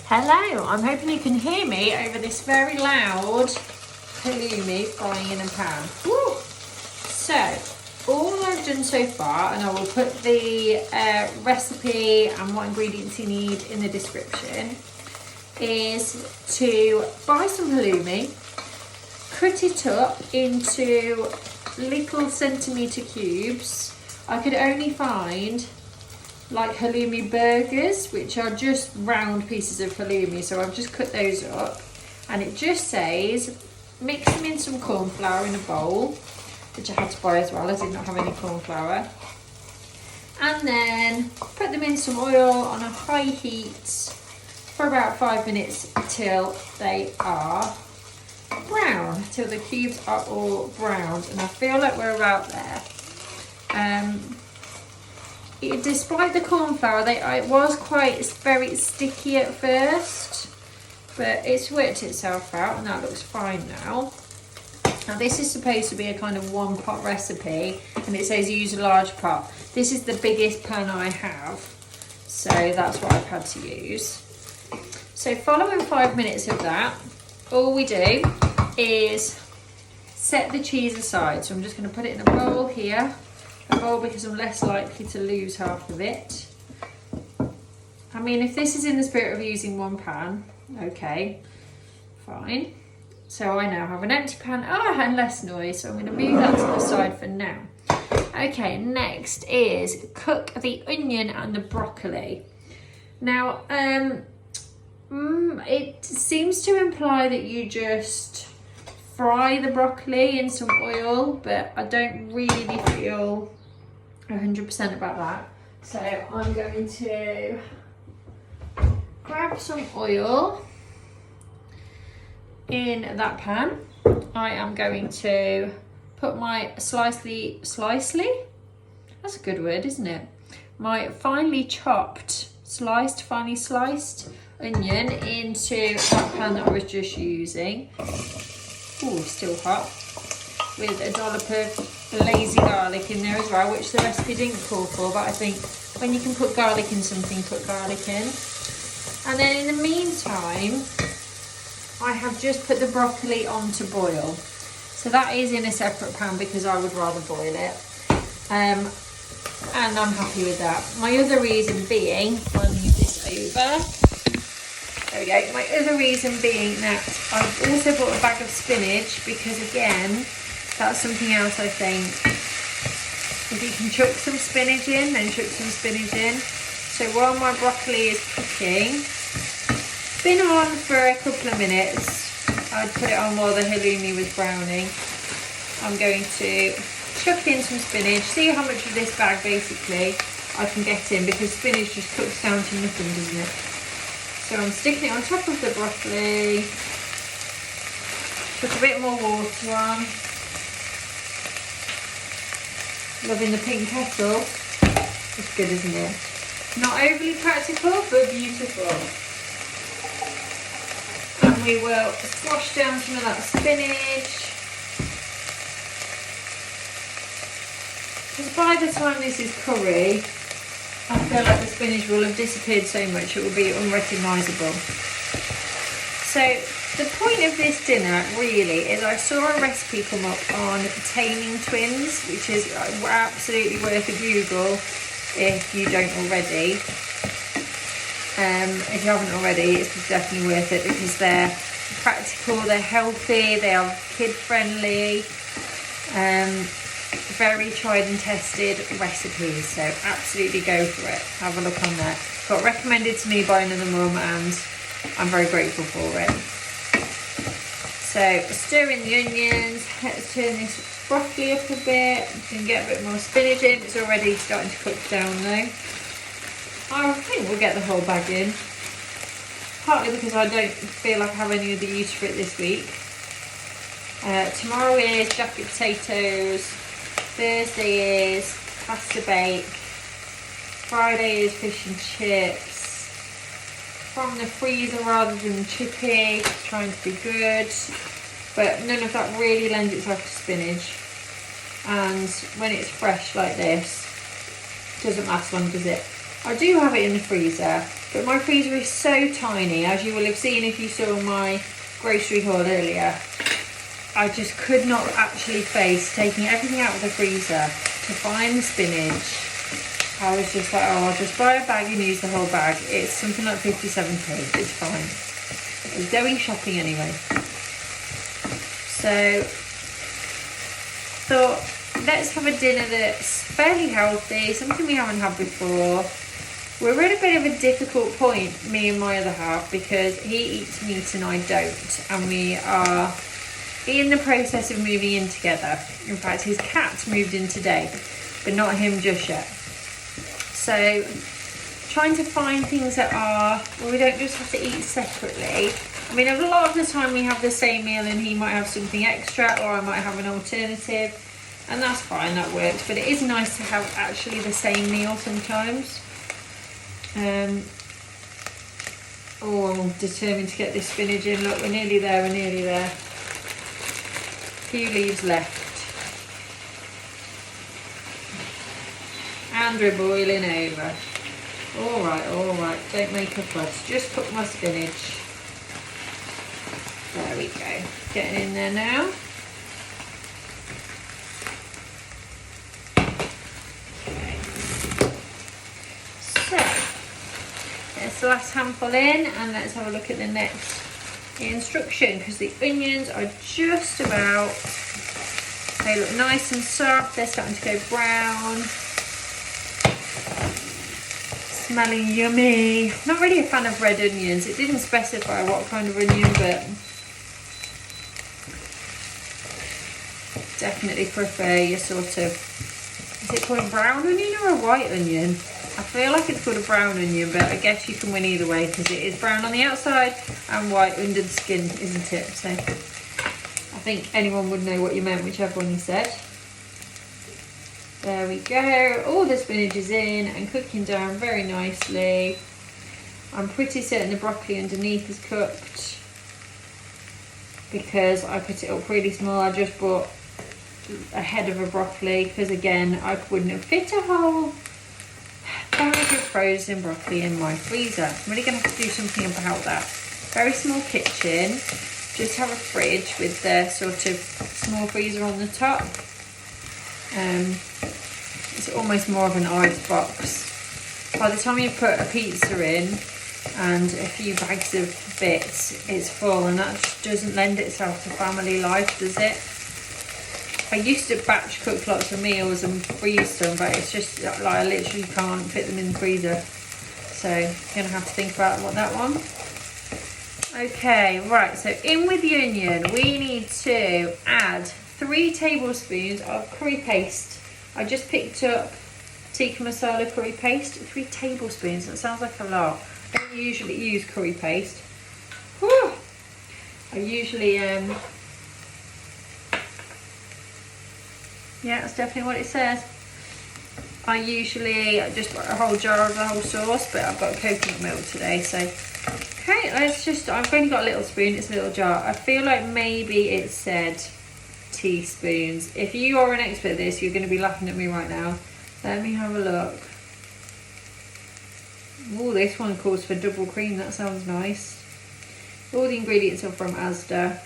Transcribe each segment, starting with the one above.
Hello, I'm hoping you can hear me over this very loud halloumi frying in a pan. Woo! So, all I've done so far, and I will put the recipe and what ingredients you need in the description, is to buy some halloumi, cut it up into little centimetre cubes. I could only find like halloumi burgers, which are just round pieces of halloumi, so I've just cut those up, and it just says mix them in some corn flour in a bowl, which I had to buy as well, I did not have any corn flour, and then put them in some oil on a high heat for about 5 minutes till they are brown, till the cubes are all browned, and I feel like we're about there. Despite the corn flour, it was quite very sticky at first, but it's worked itself out and that looks fine now. Now this is supposed to be a kind of one pot recipe, and it says use a large pot. This is the biggest pan I have, so that's what I've had to use. So following 5 minutes of that, all we do is set the cheese aside. So I'm just going to put it in a bowl here. A bowl because I'm less likely to lose half of it. I mean, if this is in the spirit of using one pan, okay, fine. So I now have an empty pan, and less noise, so I'm going to move that to the side for now. Okay, next is cook the onion and the broccoli. Now, it seems to imply that you just fry the broccoli in some oil, but I don't really feel 100% about that. So I'm going to grab some oil in that pan. I am going to put my slicely, that's a good word, isn't it? My finely sliced onion into that pan that I was just using. Ooh, still hot. With a dollop of lazy garlic in there as well, which the recipe didn't call for, but I think when you can put garlic in something, put garlic in. And then in the meantime, I have just put the broccoli on to boil. So that is in a separate pan because I would rather boil it. And I'm happy with that. My other reason being, I'll move this over. There we go. My other reason being that I've also bought a bag of spinach because, again, that's something else I think. If you can chuck some spinach in, then chuck some spinach in. So while my broccoli is cooking, it's been on for a couple of minutes. I'd put it on while the halloumi was browning. I'm going to chuck in some spinach, see how much of this bag basically I can get in, because spinach just cooks down to nothing, doesn't it? So I'm sticking it on top of the broccoli. Put a bit more water on. Loving the pink kettle. It's good, isn't it? Not overly practical, but beautiful. And we will squash down some of that spinach. Because by the time this is curry, I feel like the spinach will have disappeared so much it will be unrecognisable. So the point of this dinner really is I saw a recipe come up on taming twins, which is absolutely worth a Google if you don't already. If you haven't already, it's definitely worth it because they're practical, they're healthy, they are kid friendly. Very tried and tested recipes, so absolutely go for it. Have a look on there. Got recommended to me by another mum and I'm very grateful for it. So stir in the onions, let's turn this broccoli up a bit and get a bit more spinach in. It's already starting to cook down though. I think we'll get the whole bag in, partly because I don't feel like I have any other use for it this week. Tomorrow is jacket potatoes, Thursday is pasta bake, Friday is fish and chips, from the freezer rather than chippy, trying to be good, but none of that really lends itself to spinach, and when it's fresh like this, it doesn't last long, does it? I do have it in the freezer, But my freezer is so tiny, as you will have seen if you saw my grocery haul earlier. I just could not actually face taking everything out of the freezer to find the spinach. I was just like, oh, I'll just buy a bag and use the whole bag. It's something like 57p, it's fine. I was going shopping anyway. So, thought, let's have a dinner that's fairly healthy, something we haven't had before. We're at a bit of a difficult point, me and my other half, because he eats meat and I don't. And we are in the process of moving in together. In fact, his cat moved in today, but not him just yet. So, trying to find things that are, well, we don't just have to eat separately. I mean, a lot of the time we have the same meal and he might have something extra, or I might have an alternative, and that's fine, that works. But it is nice to have actually the same meal sometimes. Oh, I'm determined to get this spinach in. Look, we're nearly there, we're nearly there. Few leaves left. And we're boiling over. All right, don't make a fuss. Just cook my spinach. There we go. Getting in there now. Okay. So, there's the last handful in, and let's have a look at the next instruction, because the onions are just about, they look nice and soft, they're starting to go brown. Smelling yummy. Not really a fan of red onions. It didn't specify what kind of onion, but definitely prefer your sort of, is it called a brown onion or a white onion? I feel like it's called a brown onion, but I guess you can win either way, because it is brown on the outside and white under the skin, isn't it? So I think anyone would know what you meant, whichever one you said. There we go. All the spinach is in and cooking down very nicely. I'm pretty certain the broccoli underneath is cooked, because I cut it up really small. I just bought a head of a broccoli, because again, I wouldn't have fit a whole bag of frozen broccoli in my freezer. I'm really going to have to do something about that. Very small kitchen. Just have a fridge with the sort of small freezer on the top. It's almost more of an ice box. By the time you put a pizza in and a few bags of bits, it's full, and that just doesn't lend itself to family life, does it? I used to batch cook lots of meals and freeze them, but it's just like I literally can't fit them in the freezer. So I'm gonna have to think about that one. Okay, right, so in with the onion, we need to add 3 tablespoons of curry paste. I just picked up tikka masala curry paste, 3 tablespoons, that sounds like a lot. I don't usually use curry paste. Whew. I usually, yeah, that's definitely what it says. I usually just put a whole jar of the whole sauce, but I've got coconut milk today, so. Okay, I've only got a little spoon, it's a little jar. I feel like maybe it said teaspoons. If you are an expert at this, you're going to be laughing at me right now. Let me have a look. Oh, this one calls for double cream. That sounds nice. All the ingredients are from Asda.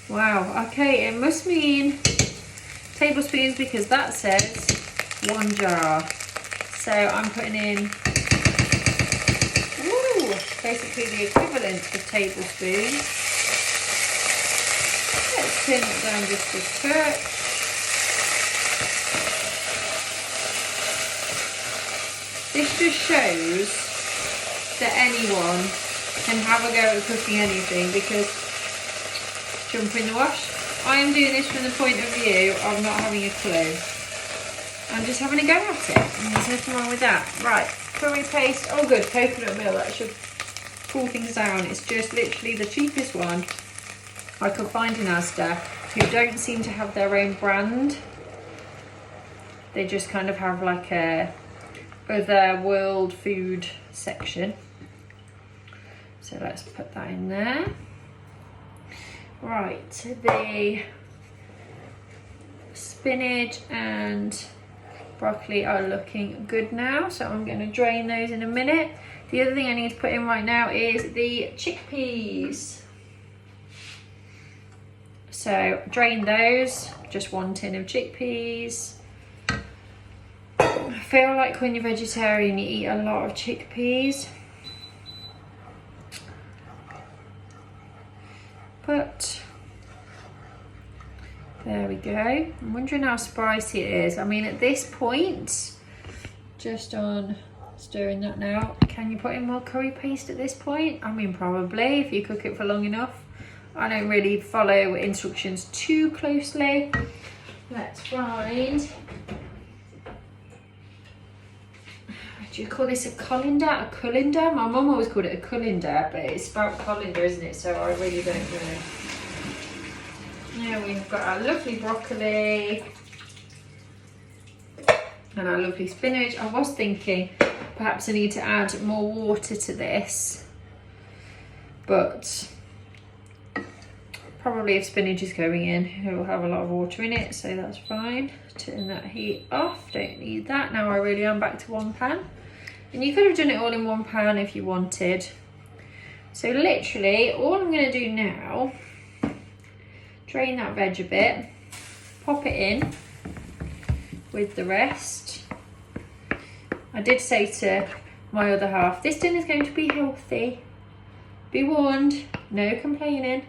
Wow, okay, it must mean tablespoons, because that says 1 jar. So I'm putting in, basically the equivalent of tablespoons. Let's turn it down just a touch. This just shows that anyone can have a go at cooking anything, because jump in the wash. I am doing this from the point of view of not having a clue. I'm just having a go at it, and there's nothing wrong with that. Right, curry paste, oh good, coconut milk, that should cool things down. It's just literally the cheapest one I could find in Asda, who don't seem to have their own brand. They just kind of have like a other world food section. So let's put that in there. Right, the spinach and broccoli are looking good now, so I'm going to drain those in a minute. The other thing I need to put in right now is the chickpeas. So drain those, just 1 tin of chickpeas. I feel like when you're vegetarian you eat a lot of chickpeas, but there we go. I'm wondering how spicy it is. I mean, at this point, just on stirring that now, can you put in more curry paste at this point? I mean, probably, if you cook it for long enough. I don't really follow instructions too closely. Let's find, do you call this a colander? A colander? My mum always called it a colander, but it's spelled colander, isn't it? So I really don't know. Now we've got our lovely broccoli and our lovely spinach. I was thinking perhaps I need to add more water to this, but probably if spinach is going in, it will have a lot of water in it, so that's fine. Turn that heat off, don't need that. Now I really am back to 1 pan. And you could have done it all in 1 pan if you wanted. So literally, all I'm gonna do now, drain that veg a bit, pop it in with the rest. I did say to my other half, this dinner's going to be healthy. Be warned, no complaining.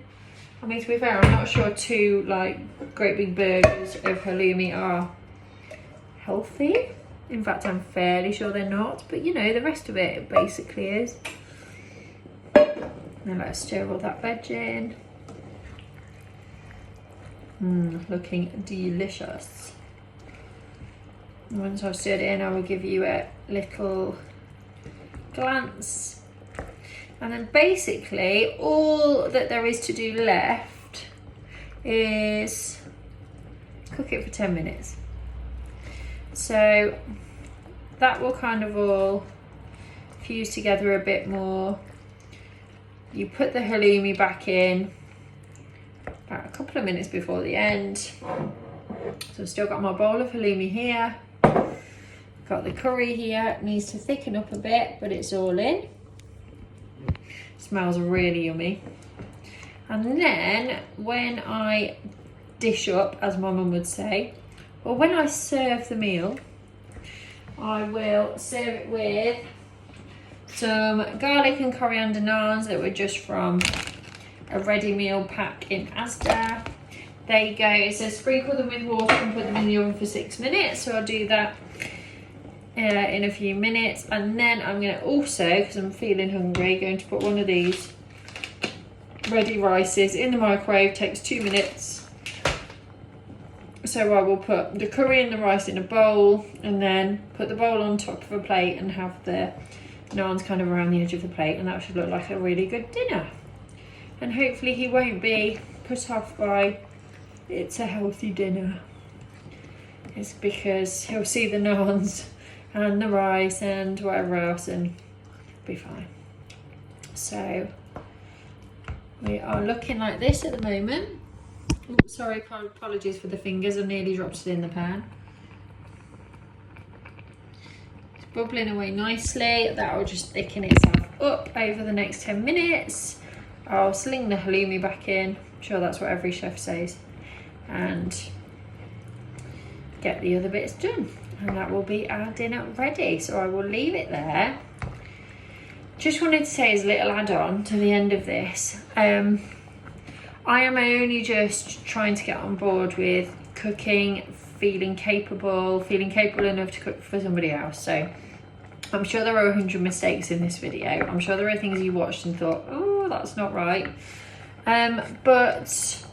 I mean, to be fair, I'm not sure 2 like great big burgers of halloumi are healthy. In fact, I'm fairly sure they're not, but you know, the rest of it basically is. Now let's stir all that veg in. Looking delicious. Once I've stirred it in, I will give you a little glance. And then basically all that there is to do left is cook it for 10 minutes. So that will kind of all fuse together a bit more. You put the halloumi back in about a couple of minutes before the end. So I've still got my bowl of halloumi here. Got the curry here, it needs to thicken up a bit, but it's all in. Smells really yummy. And then when I dish up, as my mum would say, or when I serve the meal, I will serve it with some garlic and coriander naans that were just from a ready meal pack in Asda. There you go. It says sprinkle them with water and put them in the oven for 6 minutes. So I'll do that in a few minutes. And then I'm going to also, because I'm feeling hungry, going to put one of these ready rices in the microwave. Takes 2 minutes. So I will put the curry and the rice in a bowl and then put the bowl on top of a plate and have the naans kind of around the edge of the plate, and that should look like a really good dinner. And hopefully he won't be put off by it's a healthy dinner. It's because he'll see the naans and the rice and whatever else and be fine. So we are looking like this at the moment. Oops, sorry, apologies for the fingers, I nearly dropped it in the pan. It's bubbling away nicely. That will just thicken itself up over the next 10 minutes. I'll sling the halloumi back in. I'm sure that's what every chef says. And get the other bits done. And that will be our dinner ready. So I will leave it there. Just wanted to say as a little add-on to the end of this. I am only just trying to get on board with cooking, feeling capable enough to cook for somebody else. So I'm sure there are 100 mistakes in this video. I'm sure there are things you watched and thought, oh, that's not right. But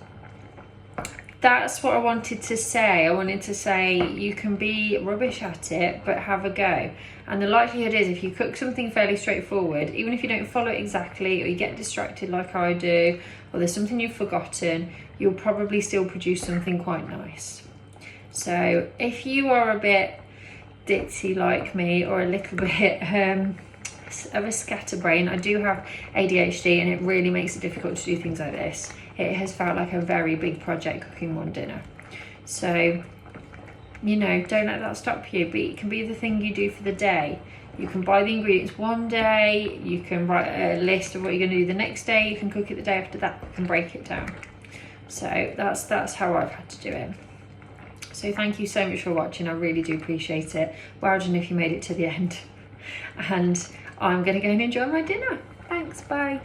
that's what I wanted to say. I wanted to say you can be rubbish at it, but have a go. And the likelihood is if you cook something fairly straightforward, even if you don't follow it exactly or you get distracted like I do, or there's something you've forgotten, you'll probably still produce something quite nice. So if you are a bit ditzy like me or a little bit of a scatterbrain, I do have ADHD and it really makes it difficult to do things like this. It has felt like a very big project cooking one dinner. So you know, don't let that stop you, but it can be the thing you do for the day. You can buy the ingredients one day, you can write a list of what you're going to do the next day, you can cook it the day after that, you can break it down. So that's how I've had to do it. So thank you so much for watching, I really do appreciate it. Well done if you made it to the end. And I'm going to go and enjoy my dinner. Thanks, bye.